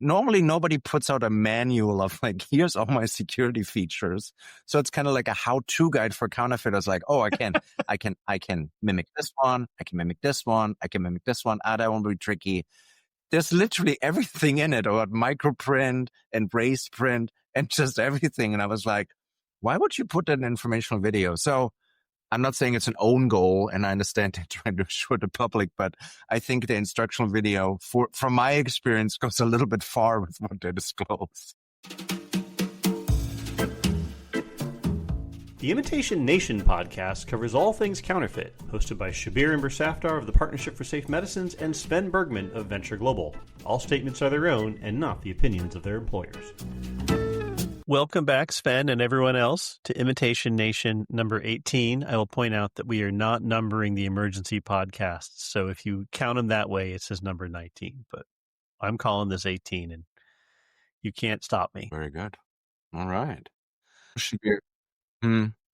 normally nobody puts out a manual of like, here's all my security features. So it's kind of like a how-to guide for counterfeiters. Like, oh, I can mimic this one. I can mimic this one. I can mimic this one. That won't be tricky. There's literally everything in it about microprint and race print and just everything. And I was like, why would you put that in an informational video? So I'm not saying it's an own goal, and I understand they're trying to assure the public, but I think the instructional video, from my experience, goes a little bit far with what they disclose. The Imitation Nation podcast covers all things counterfeit, hosted by Shabir and Bersafdar of the Partnership for Safe Medicines and Sven Bergman of Venture Global. All statements are their own and not the opinions of their employers. Welcome back, Sven and everyone else, to Imitation Nation number 18. I will point out that we are not numbering the emergency podcasts. So if you count them that way, it says number 19. But I'm calling this 18, and you can't stop me. Very good. All right.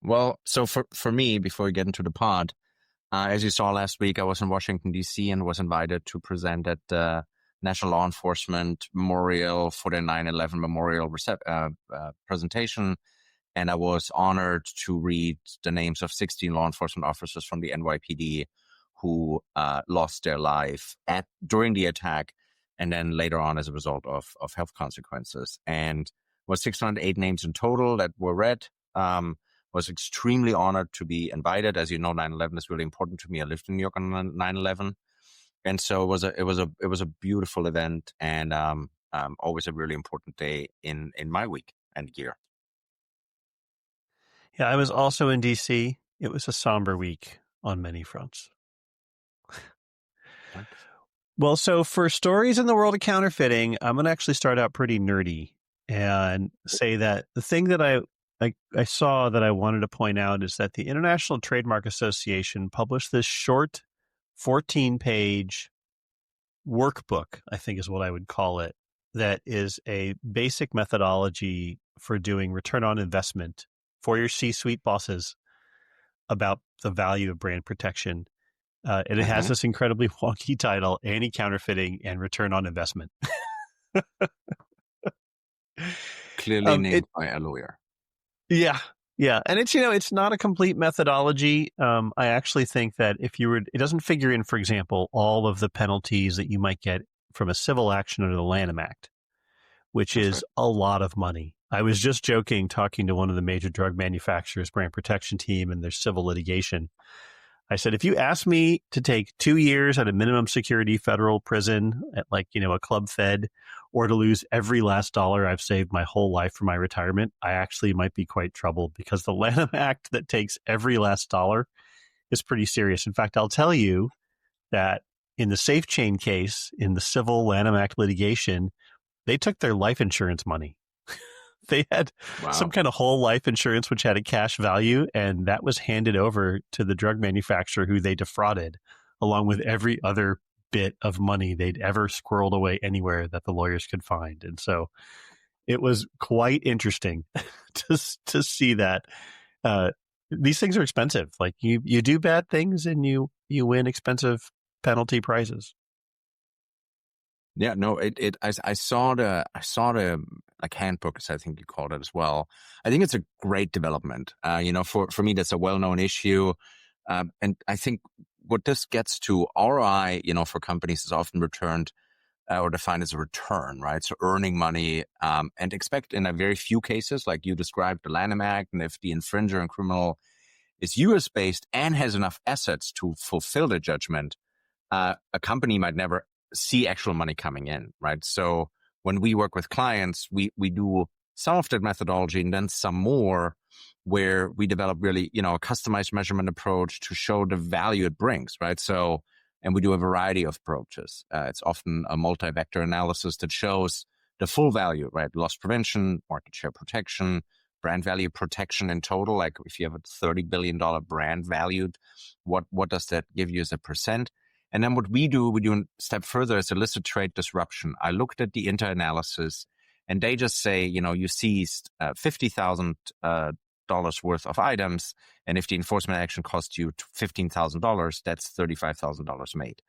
Well, so for me, before we get into the pod, as you saw last week, I was in Washington, D.C. and was invited to present at the National Law Enforcement Memorial for the 9/11 Memorial presentation. And I was honored to read the names of 16 law enforcement officers from the NYPD who lost their life during the attack and then later on as a result of health consequences. And was 608 names in total that were read. Was extremely honored to be invited. As you know, 9/11 is really important to me. I lived in New York on 9/11. And so it was a beautiful event, and always a really important day in my week and year. Yeah, I was also in DC. It was a somber week on many fronts. Thanks. Well, so for stories in the world of counterfeiting, I'm going to actually start out pretty nerdy and say that the thing that I saw that I wanted to point out is that the International Trademark Association published this short 14-page workbook, I think is what I would call it, that is a basic methodology for doing return on investment for your C-suite bosses about the value of brand protection. And it has this incredibly wonky title, Anti-Counterfeiting and Return on Investment. Clearly named by a lawyer. Yeah. Yeah. And it's not a complete methodology. I actually think that it doesn't figure in, for example, all of the penalties that you might get from a civil action under the Lanham Act, which is a lot of money. I was just joking, talking to one of the major drug manufacturers, brand protection team, and their civil litigation. I said, if you ask me to take 2 years at a minimum security federal prison at a club fed, or to lose every last dollar I've saved my whole life for my retirement, I actually might be quite troubled, because the Lanham Act that takes every last dollar is pretty serious. In fact, I'll tell you that in the SafeChain case, in the civil Lanham Act litigation, they took their life insurance money. They had some kind of whole life insurance, which had a cash value, and that was handed over to the drug manufacturer who they defrauded, along with every other bit of money they'd ever squirreled away anywhere that the lawyers could find. And so it was quite interesting to see that these things are expensive. Like you do bad things and you win expensive penalty prizes. Yeah, no, I saw the handbook, as I think you called it as well. I think it's a great development. For me, that's a well-known issue. And I think what this gets to, ROI, for companies is often returned or defined as a return, right? So earning money, and expect in a very few cases, like you described, the Lanham Act, and if the infringer and criminal is US-based and has enough assets to fulfill the judgment, a company might never see actual money coming in, right? So when we work with clients, we do some of that methodology and then some more where we develop really, a customized measurement approach to show the value it brings, right? So, and we do a variety of approaches. It's often a multi-vector analysis that shows the full value, right? Loss prevention, market share protection, brand value protection in total. Like if you have a $30 billion brand valued, what does that give you as a percent? And then what we do a step further is illicit trade disruption. I looked at the inter-analysis, and they just say, you seized $50,000 worth of items, and if the enforcement action cost you $15,000, that's $35,000 made.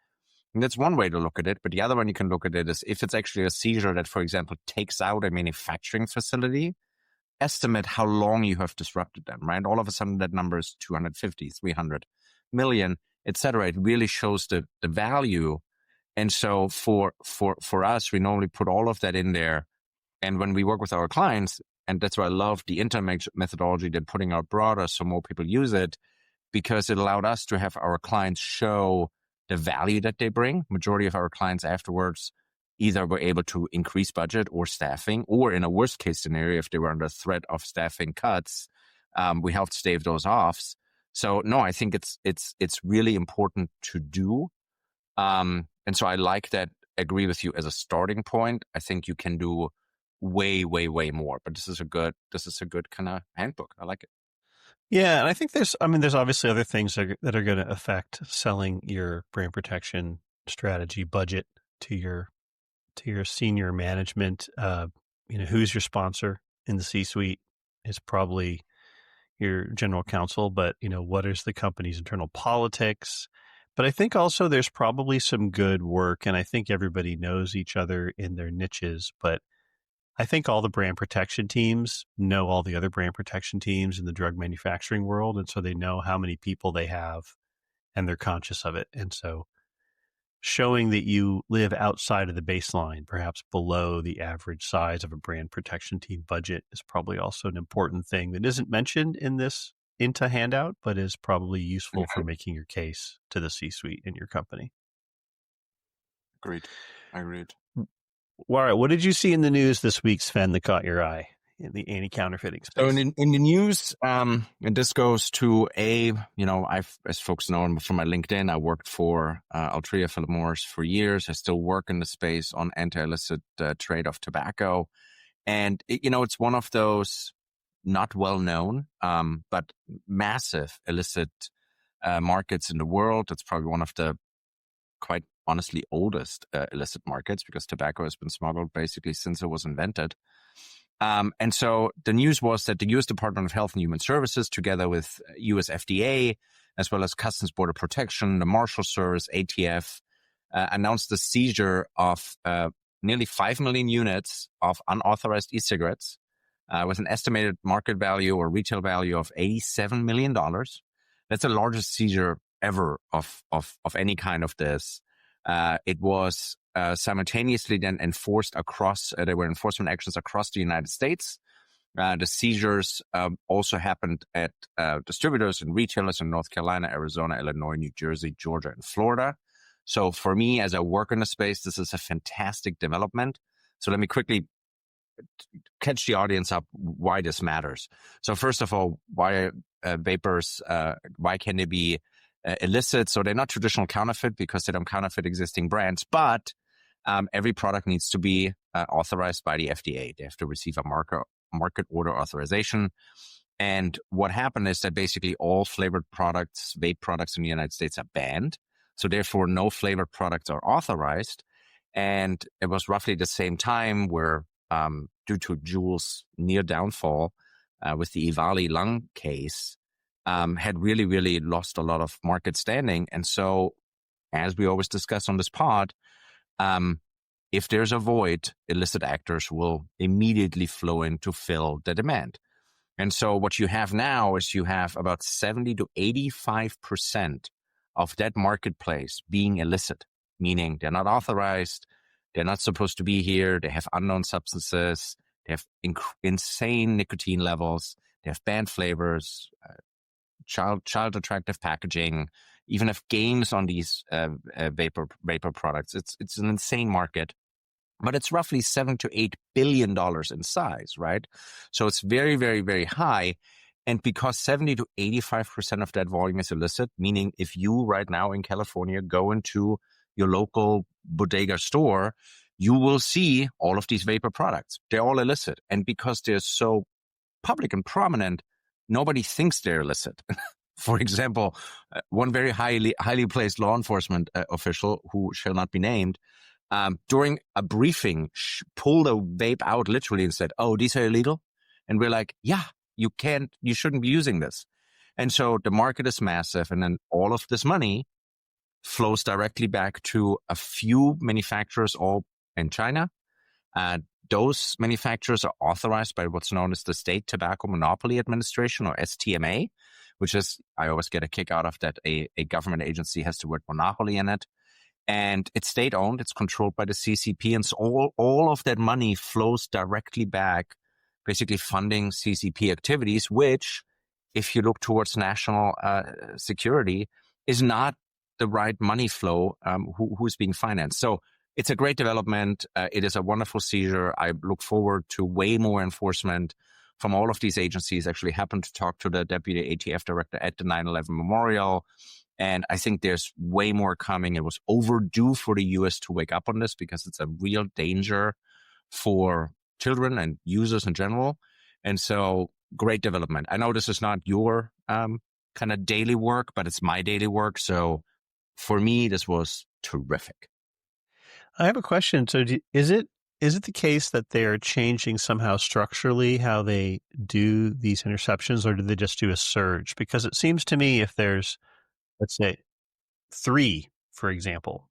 And that's one way to look at it. But the other one you can look at it is if it's actually a seizure that, for example, takes out a manufacturing facility, estimate how long you have disrupted them, right? All of a sudden that number is 250, 300 million, et cetera. It really shows the value. And so for us, we normally put all of that in there. And when we work with our clients, and that's why I love the methodology, then putting out broader so more people use it, because it allowed us to have our clients show the value that they bring. Majority of our clients afterwards either were able to increase budget or staffing, or in a worst case scenario, if they were under threat of staffing cuts, we helped stave those off. So no, I think it's really important to do. And so I like that, agree with you as a starting point. I think you can do way, way, way more, but this is a good kind of handbook. I like it. Yeah, and I think there's obviously other things that are going to affect selling your brand protection strategy budget to your senior management. Who's your sponsor in the C-suite is probably your general counsel, but what is the company's internal politics? But I think also there's probably some good work, and I think everybody knows each other in their niches, but I think all the brand protection teams know all the other brand protection teams in the drug manufacturing world. And so they know how many people they have and they're conscious of it. And so showing that you live outside of the baseline, perhaps below the average size of a brand protection team budget, is probably also an important thing that isn't mentioned in this INTA handout, but is probably useful for making your case to the C-suite in your company. Agreed. All right, what did you see in the news this week, Sven, that caught your eye in the anti-counterfeiting space? So in the news, and this goes to as folks know from my LinkedIn, I worked for Altria Philip Morris for years. I still work in the space on anti-illicit trade of tobacco. And, it's one of those not well known, but massive illicit markets in the world. It's probably one of the quite honestly oldest illicit markets, because tobacco has been smuggled basically since it was invented. And so the news was that the U.S. Department of Health and Human Services, together with U.S. FDA, as well as Customs Border Protection, the Marshal Service, ATF, announced the seizure of nearly 5 million units of unauthorized e-cigarettes with an estimated market value or retail value of $87 million. That's the largest seizure ever of any kind of this. It was simultaneously then enforced across, there were enforcement actions across the United States. The seizures also happened at distributors and retailers in North Carolina, Arizona, Illinois, New Jersey, Georgia, and Florida. So for me, as I work in the space, this is a fantastic development. So let me quickly catch the audience up why this matters. So first of all, why vapors, why can they be illicit? So they're not traditional counterfeit because they don't counterfeit existing brands, but every product needs to be authorized by the FDA. They have to receive a market order authorization. And what happened is that basically all flavored products, vape products in the United States are banned. So therefore, no flavored products are authorized. And it was roughly the same time where, due to Juul's near downfall with the Ivali lung case, had really, really lost a lot of market standing. And so, as we always discuss on this pod, if there's a void, illicit actors will immediately flow in to fill the demand. And so what you have now is you have about 70 to 85% of that marketplace being illicit, meaning they're not authorized, they're not supposed to be here, they have unknown substances, they have insane nicotine levels, they have banned flavors, child attractive packaging, even have games on these vapor products. It's an insane market, but it's roughly $7 to $8 billion in size, right? So it's very, very, very high. And because 70 to 85% of that volume is illicit, meaning if you right now in California go into your local bodega store, you will see all of these vapor products. They're all illicit. And because they're so public and prominent, nobody thinks they're illicit. For example, one very highly placed law enforcement official, who shall not be named, during a briefing, pulled a vape out literally and said, "Oh, these are illegal." And we're like, yeah, you shouldn't be using this. And so the market is massive. And then all of this money flows directly back to a few manufacturers, all in China. Those manufacturers are authorized by what's known as the State Tobacco Monopoly Administration, or STMA, which is, I always get a kick out of that, a government agency has the word monopoly in it. And it's state-owned, it's controlled by the CCP, and so all of that money flows directly back, basically funding CCP activities, which, if you look towards national security, is not the right money flow who's being financed. So it's a great development. It is a wonderful seizure. I look forward to way more enforcement from all of these agencies. Actually happened to talk to the deputy ATF director at the 9/11 memorial. And I think there's way more coming. It was overdue for the US to wake up on this because it's a real danger for children and users in general. And so great development. I know this is not your kind of daily work, but it's my daily work. So for me, this was terrific. I have a question. So is it the case that they're changing somehow structurally how they do these interceptions, or do they just do a surge? Because it seems to me if there's, let's say, 3, for example,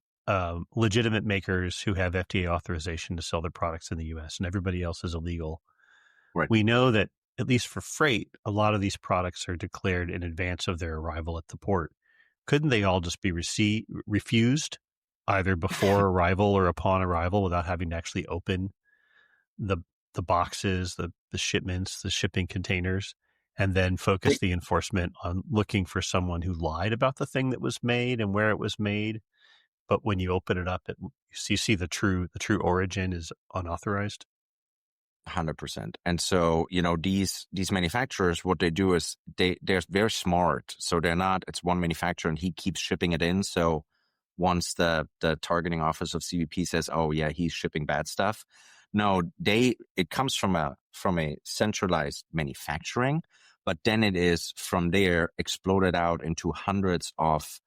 legitimate makers who have FDA authorization to sell their products in the U.S. and everybody else is illegal, right. We know that, at least for freight, a lot of these products are declared in advance of their arrival at the port. Couldn't they all just be refused either before arrival or upon arrival without having to actually open the boxes, the shipments, the shipping containers, and then focus the enforcement on looking for someone who lied about the thing that was made and where it was made? But when you open it up, you see the true origin is unauthorized. 100%. And so, these manufacturers, what they do is they're very smart. So they're not, it's one manufacturer and he keeps shipping it in. So once the targeting office of CBP says, oh yeah, he's shipping bad stuff. No, it comes from a centralized manufacturing, but then it is from there exploded out into hundreds of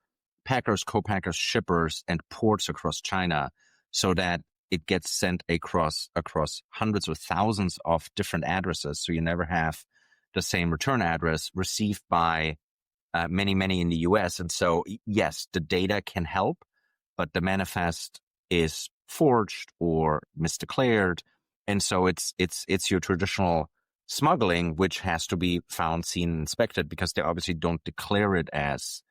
packers, co-packers, shippers, and ports across China, so that it gets sent across hundreds or thousands of different addresses. So you never have the same return address received by many in the US. And so, yes, the data can help, but the manifest is forged or misdeclared. And so it's your traditional smuggling, which has to be found, seen, and inspected, because they obviously don't declare it as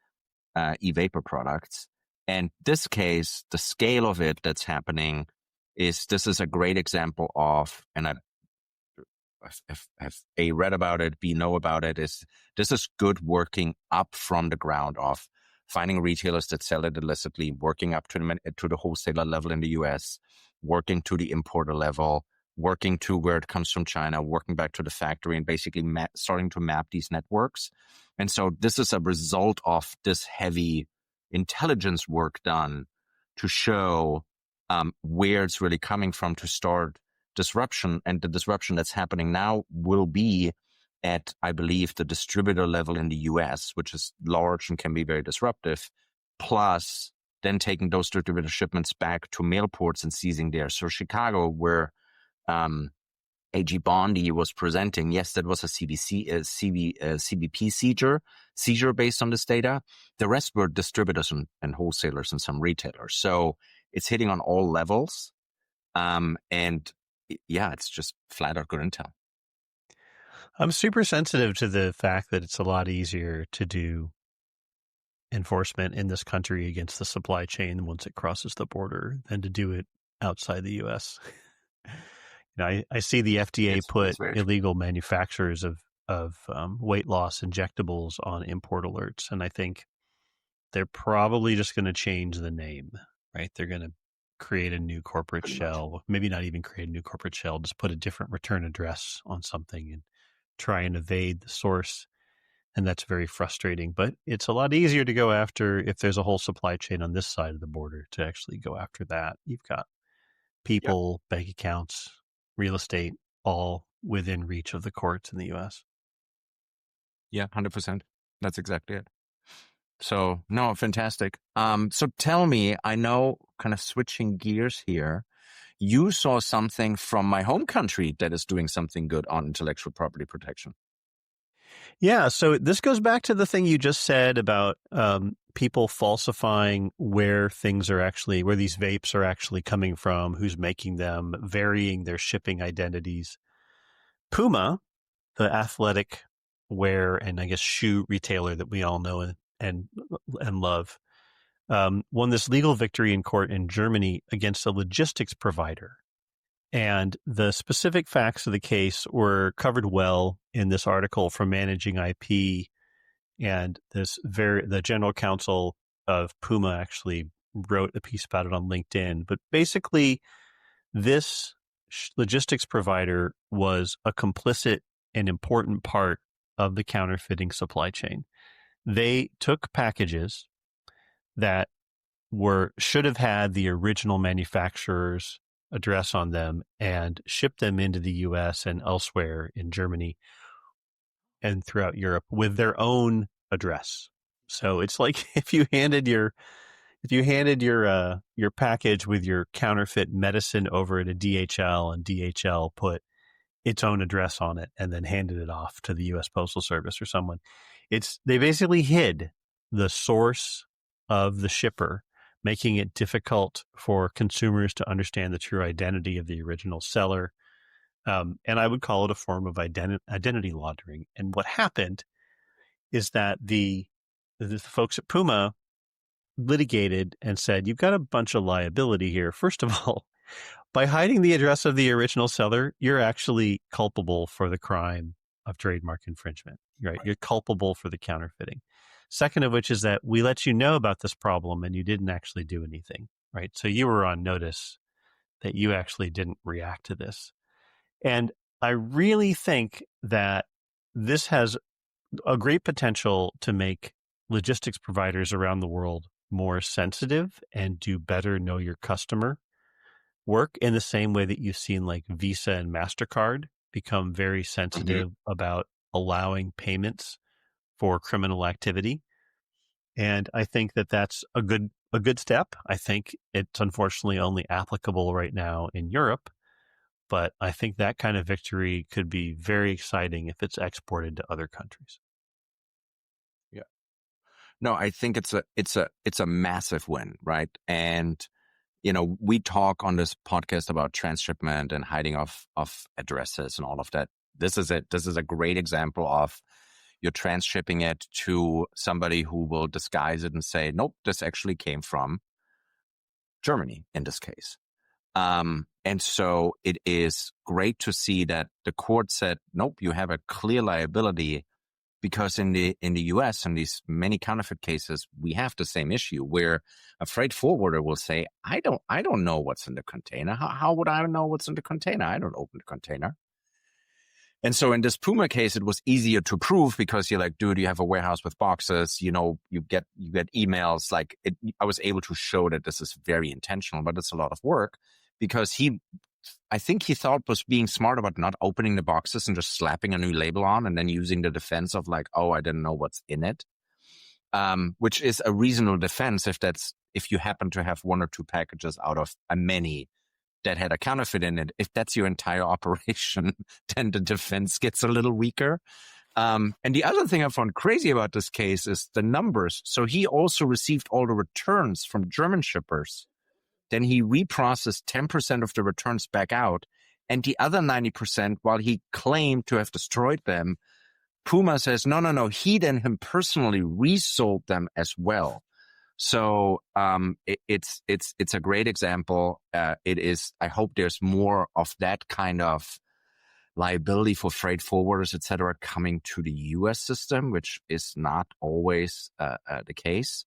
e-vapor products. And this case, the scale of it that's happening this is a great example of, and I've A, read about it, B, know about it, this is good working up from the ground of finding retailers that sell it illicitly, working up to the wholesaler level in the US, working to the importer level, working to where it comes from China, working back to the factory, and basically starting to map these networks. And so this is a result of this heavy intelligence work done to show where it's really coming from to start disruption. And the disruption that's happening now will be at, I believe, the distributor level in the US, which is large and can be very disruptive, plus then taking those distributor shipments back to mail ports and seizing there. So Chicago, where AG Bondi was presenting, yes, that was a CBP seizure based on this data. The rest were distributors and wholesalers and some retailers. So it's hitting on all levels. And yeah, it's just flat out good intel. I'm super sensitive to the fact that it's a lot easier to do enforcement in this country against the supply chain once it crosses the border than to do it outside the U.S. I see the FDA put illegal manufacturers of weight loss injectables on import alerts, and I think they're probably just going to change the name, right? They're going to create a new corporate shell, maybe not even create a new corporate shell, just put a different return address on something and try and evade the source. And that's very frustrating, but it's a lot easier to go after if there's a whole supply chain on this side of the border to actually go after that. You've got people, bank accounts, real estate, all within reach of the courts in the U.S. Yeah, 100%. That's exactly it. So, no, fantastic. So tell me, I know, kind of switching gears here, you saw something from my home country that is doing something good on intellectual property protection. Yeah, so this goes back to the thing you just said about people falsifying where these vapes are actually coming from, who's making them, varying their shipping identities. Puma, the athletic wear and I guess shoe retailer that we all know and love, won this legal victory in court in Germany against a logistics provider. And the specific facts of the case were covered well in this article from Managing IP. And the general counsel of Puma actually wrote a piece about it on LinkedIn. But basically, this logistics provider was a complicit and important part of the counterfeiting supply chain. They took packages that should have had the original manufacturer's address on them and shipped them into the US and elsewhere in Germany and throughout Europe with their own address. So it's like if you handed your package with your counterfeit medicine over to DHL and DHL put its own address on it and then handed it off to the US Postal Service or someone. They basically hid the source of the shipper, making it difficult for consumers to understand the true identity of the original seller. And I would call it a form of identity laundering. And what happened is that the folks at Puma litigated and said, you've got a bunch of liability here. First of all, by hiding the address of the original seller, you're actually culpable for the crime of trademark infringement, right? You're culpable for the counterfeiting. Second of which is that we let you know about this problem and you didn't actually do anything, right? So you were on notice that you actually didn't react to this. And I really think that this has a great potential to make logistics providers around the world more sensitive and do better know your customer work in the same way that you've seen like Visa and MasterCard become very sensitive about allowing payments for criminal activity. And I think that that's a good step. I think it's unfortunately only applicable right now in Europe, but I think that kind of victory could be very exciting if it's exported to other countries. Yeah. No, I think it's a massive win, right? And we talk on this podcast about transshipment and hiding of addresses and all of that. This is it. This is a great example of you're transshipping it to somebody who will disguise it and say, nope, this actually came from Germany in this case. And so it is great to see that the court said, nope, you have a clear liability, because in the US, in these many counterfeit cases, we have the same issue where a freight forwarder will say, I don't know what's in the container. How would I know what's in the container? I don't open the container. And so in this Puma case, it was easier to prove because you're like, dude, you have a warehouse with boxes, you get emails. Like I was able to show that this is very intentional, but it's a lot of work because I think he thought was being smart about not opening the boxes and just slapping a new label on and then using the defense of like, oh, I didn't know what's in it. Which is a reasonable defense if you happen to have one or two packages out of a many that had a counterfeit in it. If that's your entire operation, then the defense gets a little weaker. And the other thing I found crazy about this case is the numbers. So he also received all the returns from German shippers. Then he reprocessed 10% of the returns back out. And the other 90%, while he claimed to have destroyed them, Puma says, no. He then him personally resold them as well. So it's a great example. It is. I hope there's more of that kind of liability for freight forwarders, et cetera, coming to the U.S. system, which is not always the case.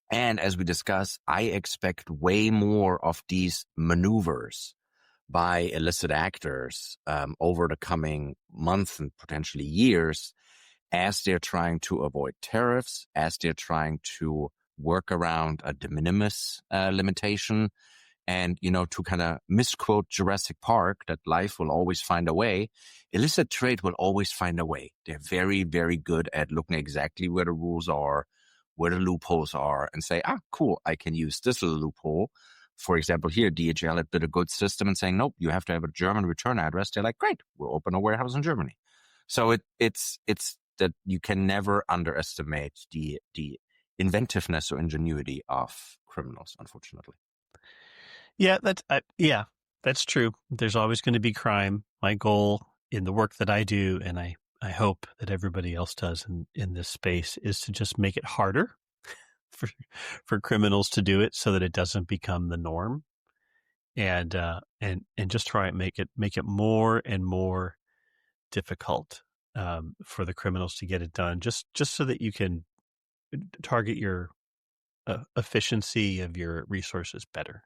And as we discussed, I expect way more of these maneuvers by illicit actors over the coming months and potentially years as they're trying to avoid tariffs, as they're trying to work around a de minimis limitation. And, to kind of misquote Jurassic Park, that life will always find a way. Illicit trade will always find a way. They're very, very good at looking exactly where the rules are, where the loopholes are, and say, cool, I can use this little loophole. For example, here, DHL had built a good system and saying, nope, you have to have a German return address. They're like, great, we'll open a warehouse in Germany. So it's that you can never underestimate the inventiveness or ingenuity of criminals, unfortunately. Yeah, that's true. There's always going to be crime. My goal in the work that I do, and I hope that everybody else does in this space, is to just make it harder for for criminals to do it, so that it doesn't become the norm, and just try and make it more and more difficult for the criminals to get it done, just so that you can target your efficiency of your resources better.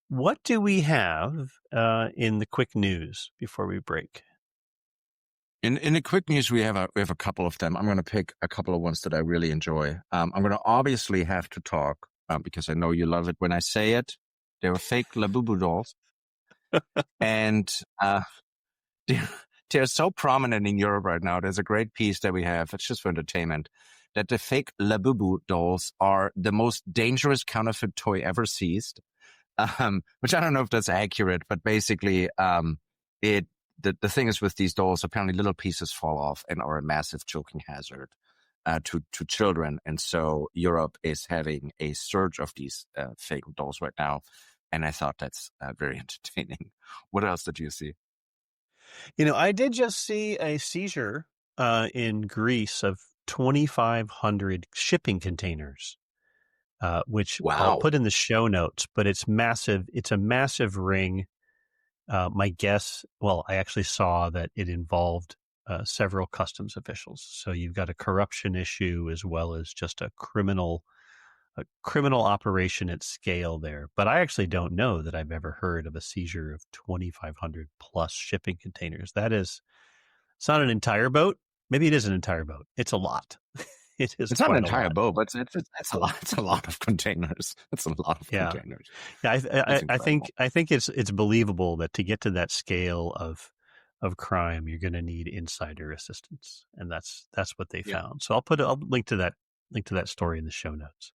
What do we have in the quick news before we break? In the quick news, we have a couple of them. I'm going to pick a couple of ones that I really enjoy. I'm going to obviously have to talk because I know you love it when I say it. They were fake Labubu dolls, and they're so prominent in Europe right now. There's a great piece that we have. It's just for entertainment. That the fake Labubu dolls are the most dangerous counterfeit toy ever seized. Which I don't know if that's accurate, but basically, the thing is with these dolls, apparently little pieces fall off and are a massive choking hazard to children. And so Europe is having a surge of these fake dolls right now. And I thought that's very entertaining. What else did you see? I did just see a seizure in Greece of 2,500 shipping containers, which I'll Wow. put in the show notes, but it's massive. It's a massive ring. My guess, well, I actually saw that it involved several customs officials. So you've got a corruption issue as well as just a criminal operation at scale there. But I actually don't know that I've ever heard of a seizure of 2,500 plus shipping containers. It's not an entire boat. Maybe it is an entire boat. It's a lot. It is It's not an quite a entire lot. boat, but it's a lot. It's a lot of containers. It's a lot of containers. Yeah, I think it's believable that to get to that scale of crime, you're going to need insider assistance, and that's what they Yeah. found. So I'll link to that story in the show notes.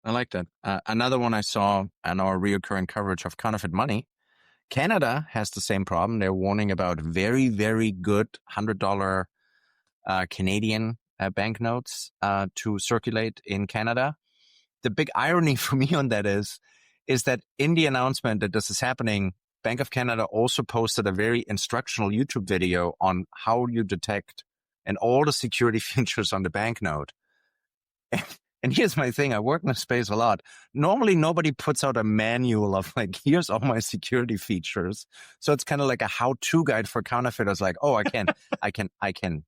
I like that. Another one I saw in our reoccurring coverage of counterfeit money. Canada has the same problem. They're warning about very, very good $100 Canadian banknotes to circulate in Canada. The big irony for me on that is that in the announcement that this is happening, Bank of Canada also posted a very instructional YouTube video on how you detect and all the security features on the banknote. And here's my thing. I work in the space a lot. Normally, nobody puts out a manual of like, here's all my security features. So it's kind of like a how-to guide for counterfeiters. Like, oh, I can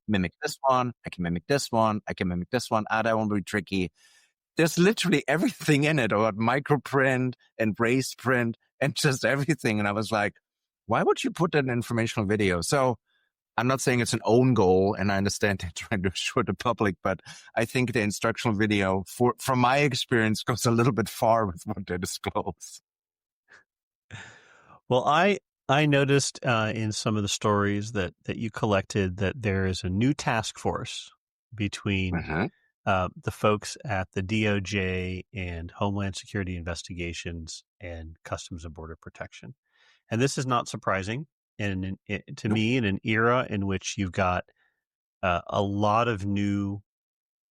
mimic this one. I can mimic this one. I can mimic this one. That won't be tricky. There's literally everything in it about microprint and raised print and just everything. And I was like, why would you put that in an informational video? So I'm not saying it's an own goal, and I understand they're trying to assure the public, but I think the instructional video, from my experience, goes a little bit far with what they disclose. Well, I noticed in some of the stories that you collected that there is a new task force between the folks at the DOJ and Homeland Security Investigations and Customs and Border Protection. And this is not surprising. And to me, in an era in which you've got a lot of new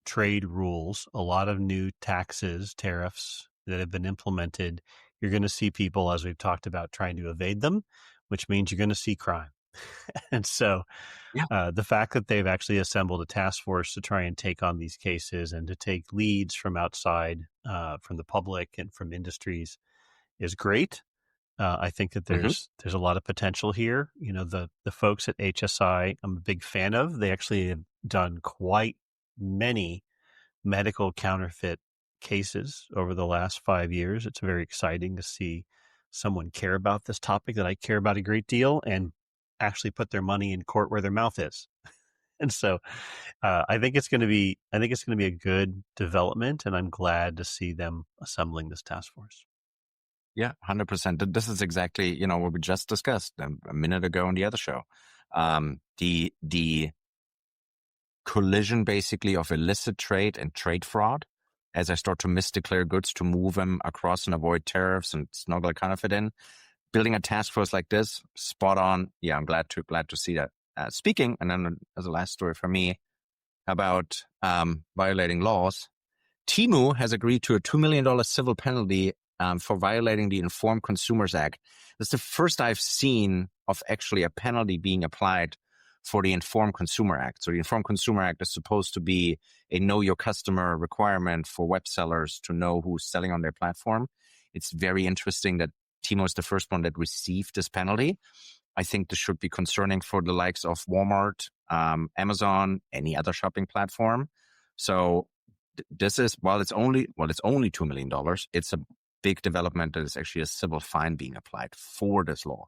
trade rules, a lot of new taxes, tariffs that have been implemented, you're going to see people, as we've talked about, trying to evade them, which means you're going to see crime. And so the fact that they've actually assembled a task force to try and take on these cases and to take leads from outside, from the public and from industries is great. I think that there's a lot of potential here. The folks at HSI, I'm a big fan of. They actually have done quite many medical counterfeit cases over the last 5 years. It's very exciting to see someone care about this topic that I care about a great deal and actually put their money in court where their mouth is. And so I think it's going to be a good development, and I'm glad to see them assembling this task force. Yeah, 100%. This is exactly, what we just discussed a minute ago on the other show. The collision basically of illicit trade and trade fraud as I start to misdeclare goods to move them across and avoid tariffs and smuggle a counterfeit in. Building a task force like this, spot on. Yeah, I'm glad to see that. Speaking, and then as a last story for me, about violating laws, Temu has agreed to a $2 million civil penalty for violating the Informed Consumers Act. This is the first I've seen of actually a penalty being applied for the Informed Consumer Act. So the Informed Consumer Act is supposed to be a know your customer requirement for web sellers to know who's selling on their platform. It's very interesting that Temu is the first one that received this penalty. I think this should be concerning for the likes of Walmart, Amazon, any other shopping platform. So this is, while it's only $2 million, it's a big development that is actually a civil fine being applied for this law.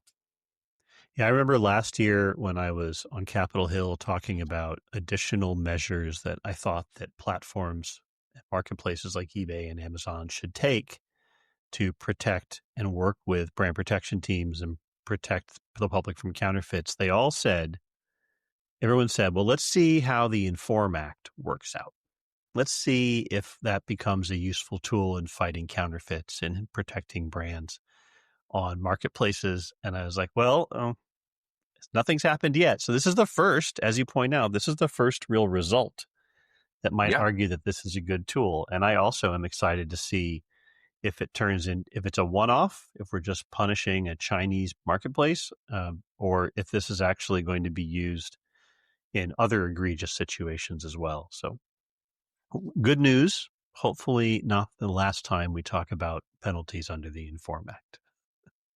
Yeah, I remember last year when I was on Capitol Hill talking about additional measures that I thought that platforms, marketplaces like eBay and Amazon should take to protect and work with brand protection teams and protect the public from counterfeits. Everyone said, well, let's see how the Inform Act works out. Let's see if that becomes a useful tool in fighting counterfeits and protecting brands on marketplaces. And I was like, well, nothing's happened yet. So this is the first, as you point out, this is the first real result that might argue that this is a good tool. And I also am excited to see if it's a one-off, if we're just punishing a Chinese marketplace, or if this is actually going to be used in other egregious situations as well. So good news. Hopefully not the last time we talk about penalties under the Inform Act.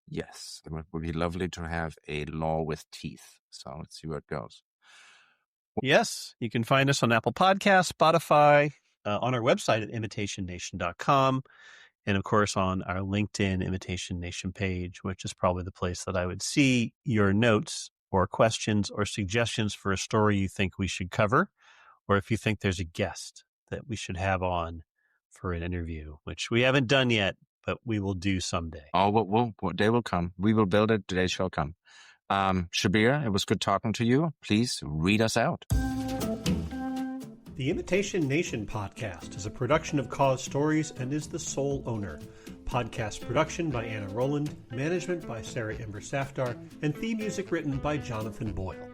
Yes, it would be lovely to have a law with teeth. So let's see where it goes. Yes, you can find us on Apple Podcasts, Spotify, on our website at imitationnation.com, and of course on our LinkedIn Imitation Nation page, which is probably the place that I would see your notes or questions or suggestions for a story you think we should cover, or if you think there's a guest that we should have on for an interview, which we haven't done yet, but we will do someday. Oh, they will come. We will build it. They shall come. Shabir, it was good talking to you. Please read us out. The Imitation Nation podcast is a production of Cause Stories and is the sole owner. Podcast production by Anna Rowland, management by Sarah Ember Safdar, and theme music written by Jonathan Boyle.